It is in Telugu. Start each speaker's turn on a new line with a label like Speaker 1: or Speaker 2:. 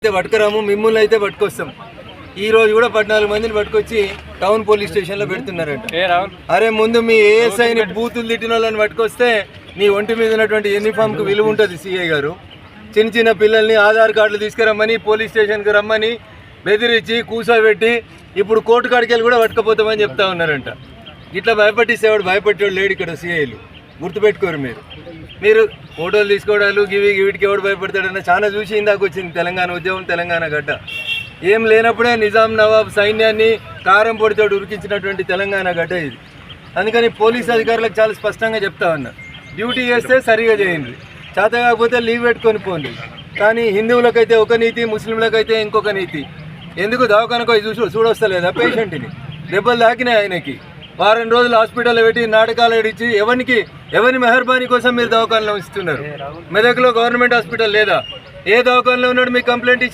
Speaker 1: అయితే పట్టుకురాము, మిమ్మల్ని అయితే పట్టుకొస్తాం. ఈ రోజు కూడా 14 మందిని పట్టుకొచ్చి టౌన్ పోలీస్ స్టేషన్లో పెడుతున్నారంట. అరే ముందు మీ ఏఎస్ఐని బూతులు తిట్టిన వాళ్ళని పట్టుకొస్తే నీ ఒంటి మీద ఉన్నటువంటి యూనిఫామ్కి విలువ ఉంటుంది. సిఐ గారు చిన్న చిన్న పిల్లల్ని ఆధార్ కార్డులు తీసుకురమ్మని పోలీస్ స్టేషన్కి రమ్మని బెదిరించి కూర్చోబెట్టి ఇప్పుడు కోర్టు కాడికి వెళ్ళి కూడా పట్టుకపోతామని చెప్తా ఉన్నారంట. ఇట్లా భయపట్టిసేవాడు భయపెట్టేవాడు లేడు ఇక్కడ. సిఐలు గుర్తుపెట్టుకోరు. మీరు ఫోటోలు తీసుకోవడాలు వీటికి ఎవడు భయపడతాడన్న చాలా చూసి ఇందాక వచ్చింది తెలంగాణ ఉద్యమం, తెలంగాణ గడ్డ. ఏం లేనప్పుడే నిజాం నవాబ్ సైన్యాన్ని కారం పొడితోడు ఉరికించినటువంటి తెలంగాణ గడ్డ ఇది. అందుకని పోలీస్ అధికారులకు చాలా స్పష్టంగా చెప్తా ఉన్నా, డ్యూటీ చేస్తే సరిగా చేయండి, చేత కాకపోతే లీవ్ పెట్టుకొని పోండి. కానీ హిందువులకైతే ఒక నీతి, ముస్లింలకైతే ఇంకొక నీతి. ఎందుకు దవాఖానకు చూడొస్తలేదా పేషెంట్ని? దెబ్బలు తాకినాయి ఆయనకి. వారం రోజులు హాస్పిటల్లో పెట్టి నాటకాలు ఏడిచి ఎవరి మెహర్బానీ కోసం మీరు దవాఖానలో ఉంచుతున్నారు? మెదక్లో గవర్నమెంట్ హాస్పిటల్ లేదా? ఏ దవాఖానలో ఉన్నాడు మీ కంప్లైంట్